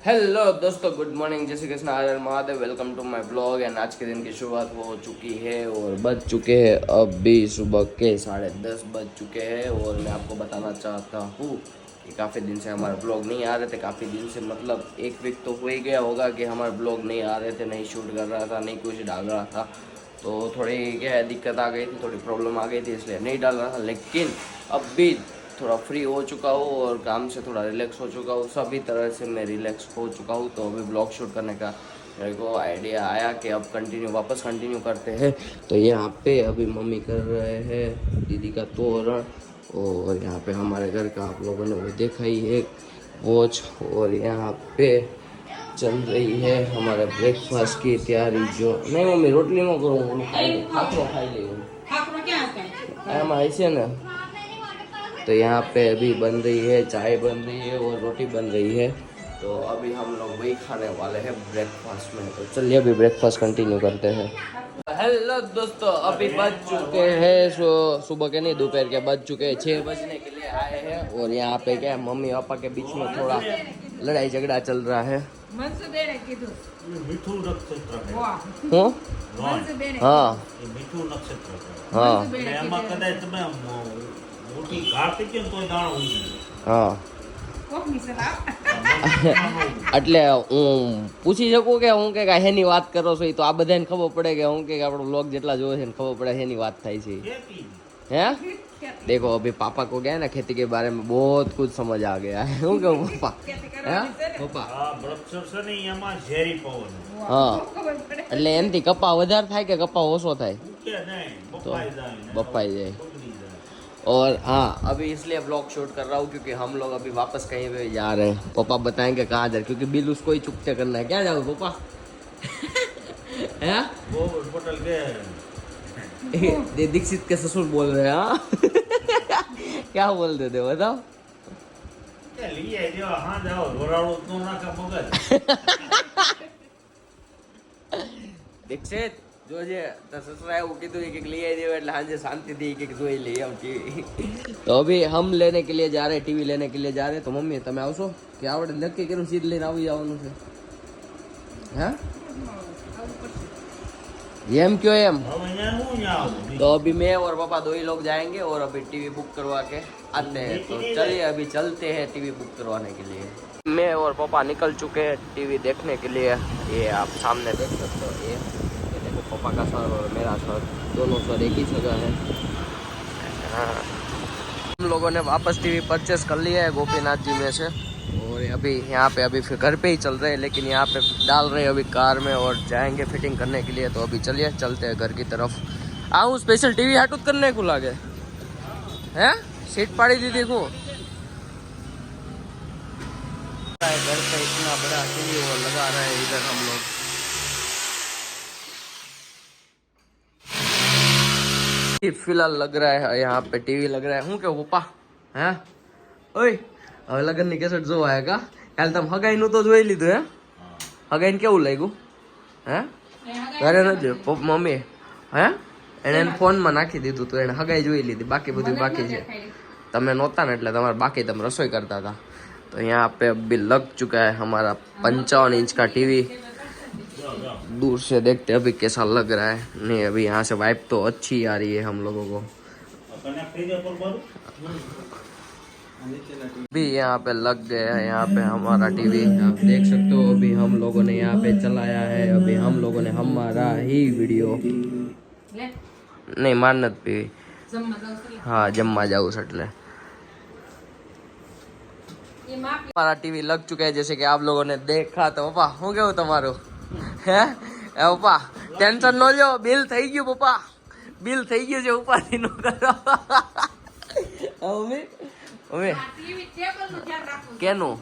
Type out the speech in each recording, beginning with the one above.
Hello दोस्तों, good morning, जय श्री कृष्ण, हर हर Mahadev. Welcome to my blog. And आज के दिन की शुरुआत हो चुकी है और बज चुके हैं अभी सुबह के 10:30 बज चुके हैं। और मैं आपको बताना चाहता हूँ कि काफ़ी दिन से हमारे ब्लॉग नहीं आ रहे थे। काफ़ी दिन से मतलब एक वीक तो हो ही गया होगा कि हमारे ब्लॉग नहीं आ रहे थे, नहीं शूट कर रहा था, नहीं कुछ डाल रहा था। तो थोड़ी क्या है, दिक्कत आ गई थी, थोड़ी प्रॉब्लम आ गई थी, इसलिए नहीं डाल रहा था। लेकिन अब भी थोड़ा फ्री हो चुका हूँ और काम से थोड़ा रिलैक्स हो चुका हूँ। सभी तरह से मैं रिलैक्स हो चुका हूँ। तो अभी ब्लॉग शूट करने का मेरे को आइडिया आया कि अब वापस कंटिन्यू करते हैं। तो यहाँ पे अभी मम्मी कर रहे हैं दीदी का तोरण। और यहाँ पे हमारे घर का आप लोगों ने वो देखा ही है वॉच। और यहाँ पे चल रही है हमारे ब्रेकफास्ट की तैयारी। जो नहीं मम्मी रोटली में करूँ, खाई खाई ले ऐसे ना। तो यहाँ पे अभी बन रही है, चाय बन रही है और रोटी बन रही है। तो अभी हम लोग वही खाने वाले हैं ब्रेकफास्ट में। तो चलिए अभी ब्रेकफास्ट कंटिन्यू करते हैं। हेलो दोस्तों, अभी बज चुके हैं सुबह के नहीं, दोपहर के बज चुके हैं 6 बजने के लिए आए हैं। और यहाँ पे क्या है, मम्मी पापा के बीच में थोड़ा लड़ाई झगड़ा चल रहा है। हाँ हाँ हाँ એટલે હું પૂછી શકું કે હું કે હેની વાત કરો છો? તો આ બધાને ખબર પડે કે હું કે આપણો વ્લોગ જેટલા જોવે છે ને ખબર પડે હેની વાત થાય છે। हैं देखो अभी पापा को क्या है ना, खेती के बारे में बहुत कुछ समझ आ गया है। શું કહું પપ્પા? હે પપ્પા? હા એટલે એનથી કપા વધારે થાય કે કપા ઓછો થાય? तो बप्पाई जाए। और हाँ, अभी इसलिए ब्लॉग शूट कर रहा हूँ क्योंकि हम लोग अभी वापस कहीं पे जा रहे हैं। पापा बताएंगे कहाँ जा रहे, क्योंकि बिल उसको ही चुकते करना है। क्या जाओ पापा? हैं? वो होटल के दीक्षित के ससुर बोल रहे हैं। हाँ क्या बोल देते बताओ? दीक्षित જોજે તો સસરા એવું કીધું કે લઈ આવી દેવા એટલે સાંજે શાંતિથી કે જોઈ લઈએ આમ ટીવી। તો अभी हम लेने के लिए जा रहे हैं, टीवी लेने के लिए जा रहे हैं। तो मम्मी તમે આવશો કે આવડે નક્કી કર્યું સીધ લઈને આવી જવાનું છે? હે એમ क्यों એમ? तो अभी मैं और पापा दो ही लोग जाएंगे और अभी टीवी बुक करवा के आते हैं। तो चलिए अभी चलते हैं टीवी बुक करवाने के लिए। मैं और पापा निकल चुके हैं टीवी देखने के लिए। ये आप सामने देख सकते हो, ये देखो पापा का सर और मेरा सर, दोनों सर एक ही जगह है। हम लोगों ने वापस टीवी परचेस कर लिया है गोपीनाथ जी में से। और अभी यहाँ पे अभी फिर घर पे ही चल रहे हैं, लेकिन यहाँ पे डाल रहे हैं अभी कार में और जाएंगे फिटिंग करने के लिए। तो अभी चलिए चलते हैं घर की तरफ। आऊँ स्पेशल टीवी हाटूत करने को लागे हैं, सीट पाड़ी दी देखो। घर पे इतना बड़ा टीवी वो लगा रहा है इधर हम लोग। फिलहाल लग रहा है यहाँ पे टीवी लग रहा है। हूँ क्या पप्पा? हैं ओए હવે લગનની કેસેટ જોવા આયા કા? કાલ તમે હગાઈનું તો જોઈ લીધું હે? હગાઈને કેવું લાગ્યું હે? ઘરે નથી મમ્મી હે એને ફોનમાં નાખી દીધું તો એને હગાઈ જોઈ લીધી, બાકી બધું બાકી છે। તમે નહોતા ને એટલે તમારે બાકી તમે રસોઈ करता था। तो यहाँ पे अभी लग चुका है हमारा 55 इंच का टीवी। दूर से देखते अभी कैसा लग रहा है। नहीं अभी यहाँ से वाइब तो अच्छी आ रही है हम लोगों को। अभी यहाँ पे लग गया है यहाँ पे हमारा टीवी, आप देख सकते हो। अभी हम लोगों ने यहाँ पे चलाया है। अभी हम लोगों ने हमारा ही वीडियो नहीं मानत भी हाँ जम्मा जाऊ सटले। हमारा टीवी लग चुका है जैसे कि आप लोगों ने देखा। तो पप्पा હું કેવું તમારું હે? એ પપ્પા ટેન્શન ન લ્યો, બિલ થઈ ગયું પપ્પા, બિલ થઈ ગયું છે, ઉપાધિ ન કરો। મમ્મી મમ્મી કેનું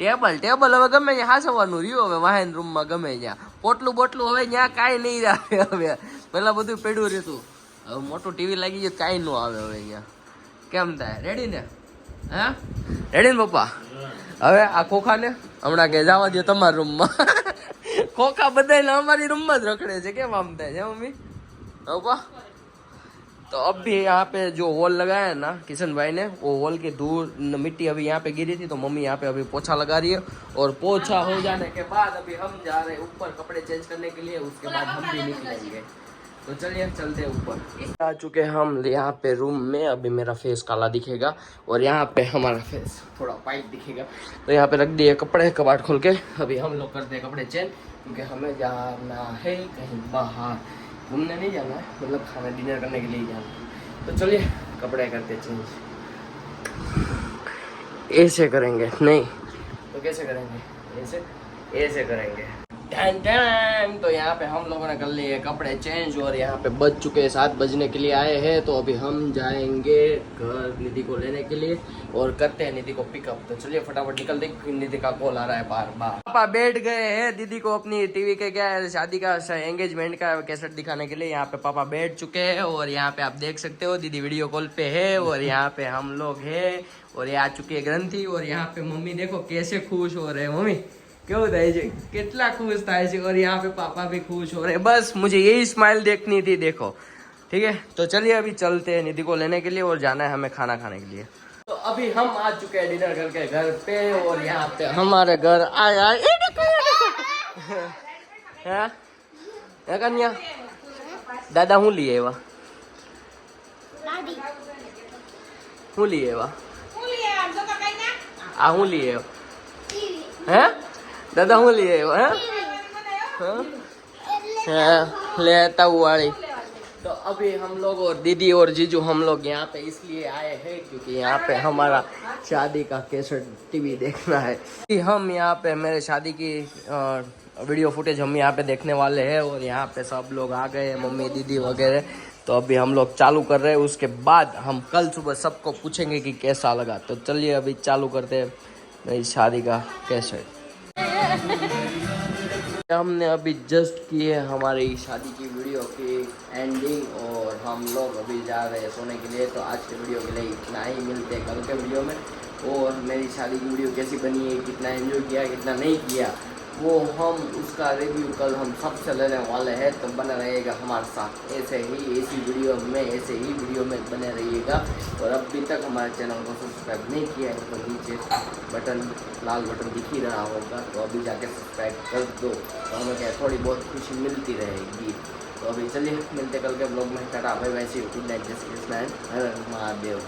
ટેબલ ટેબલ હવે ગમે ત્યાં હાસવાનું રહ્યું। હવે વાહન રૂમમાં ગમે ત્યાં પોટલું બોટલું હવે ત્યાં કાંઈ નહીં આવે। હવે પેલા બધું પડ્યું રહેતું, હવે મોટું ટીવી લાગી ગયું કાંઈ ન આવે હવે અહીંયા। કેમ થાય? રેડી ને? હે રેડી ને પપ્પા? હવે આ ખોખાને હમણાં કે જવા દો તમારા રૂમમાં। ખોખા બધાને અમારી રૂમમાં જ રખડે છે, કેમ આમ થાય છે મમ્મી? પપ્પા तो अब भी यहाँ पे जो वॉल लगाया है ना किशन भाई ने, वो वॉल की दूर मिट्टी अभी यहाँ पे गिरी थी, तो मम्मी यहाँ पे अभी पोछा लगा रही है। और पोछा हो जाने के बाद अभी हम जा रहे हैं ऊपर कपड़े चेंज करने के लिए, उसके बाद हम भी निकलेंगे। तो चलिए चलते हैं ऊपर। आ चुके हैं हम यहाँ पे रूम में। अभी मेरा फेस काला दिखेगा और यहाँ पे हमारा फेस थोड़ा वाइट दिखेगा। तो यहाँ पे रख दिए कपड़े कबाट खोल के। अभी हम लोग करते हैं कपड़े चेंज, क्योंकि हमें जाना है कहीं बाहर, घूमने नहीं जाना है, मतलब खाना डिनर करने के लिए जाना है। तो चलिए कपड़े करते चेंज। ऐसे करेंगे नहीं तो कैसे करेंगे? ऐसे ऐसे करेंगे। टन टन। तो यहाँ पे हम लोगों ने कर लिए कपड़े चेंज और यहाँ पे बज चुके हैं 7 बजने के लिए आए हैं। तो अभी हम जाएंगे घर निधि को लेने के लिए और करते हैं निधि को पिकअप। तो चलिए फटाफट निकलते हैं, निधि का कॉल आ रहा है बार बार। पापा बैठ गए हैं दीदी को अपनी टीवी के क्या है शादी का एंगेजमेंट का कैसेट दिखाने के लिए। यहाँ पे पापा बैठ चुके हैं और यहाँ पे आप देख सकते हो दीदी वीडियो कॉल पे है और यहाँ पे हम लोग है और ये आ चुकी है ग्रंथि। और यहाँ पे मम्मी देखो कैसे खुश हो रहे हैं। मम्मी क्यों થાય છે કેટલા खुश થાય છે और यहाँ पे पापा भी खुश हो रहे हैं। बस मुझे यही स्माइल देखनी थी, देखो ठीक है। तो चलिए अभी चलते हैं निधि को लेने के लिए और जाना है हमें खाना खाने के लिए। तो अभी हम आ चुके हैं डिनर करके घर पे और यहाँ पे हमारे घर आया कन्या दादा हूँ लिए वा हूँ लिए वा आ हूँ लिए हैं दादा हूँ लिए लेता हुआ। तो अभी हम लोग और दीदी और जीजू हम लोग यहाँ पे इसलिए आए हैं क्योंकि यहाँ पे हमारा शादी का कैसेट टीवी देखना है। हम यहाँ पे मेरे शादी की वीडियो फुटेज हम यहाँ पे देखने वाले हैं और यहाँ पे सब लोग आ गए, मम्मी दीदी वगैरह। तो अभी हम लोग चालू कर रहे हैं, उसके बाद हम कल सुबह सबको पूछेंगे कि कैसा लगा। तो चलिए अभी चालू करते हैं मेरी शादी का कैसेट। हमने अभी जस्ट की है हमारी शादी की वीडियो की एंडिंग और हम लोग अभी जा रहे हैं सोने के लिए। तो आज के वीडियो के लिए इतना ही, मिलते हैं कल के वीडियो में। और मेरी शादी की वीडियो कैसी बनी है, कितना एंजॉय किया कितना नहीं किया, वो हम उसका रिव्यू कल हम सबसे लेने वाले हैं। तो बना रहेगा हमारे साथ ऐसे ही, ऐसी वीडियो में ऐसे ही वीडियो में बने रहिएगा। और अभी तक हमारे चैनल को सब्सक्राइब नहीं किया है तो नीचे बटन लाल बटन दिख ही रहा होगा, तो अभी जाके सब्सक्राइब कर दो। तो हमें क्या थोड़ी बहुत खुशी मिलती रहेगी। तो अभी चलिए मिलते कल के ब्लॉग में। Ta-ta bye bye, see you, good night, जय श्री कृष्ण, हर हर महादेव।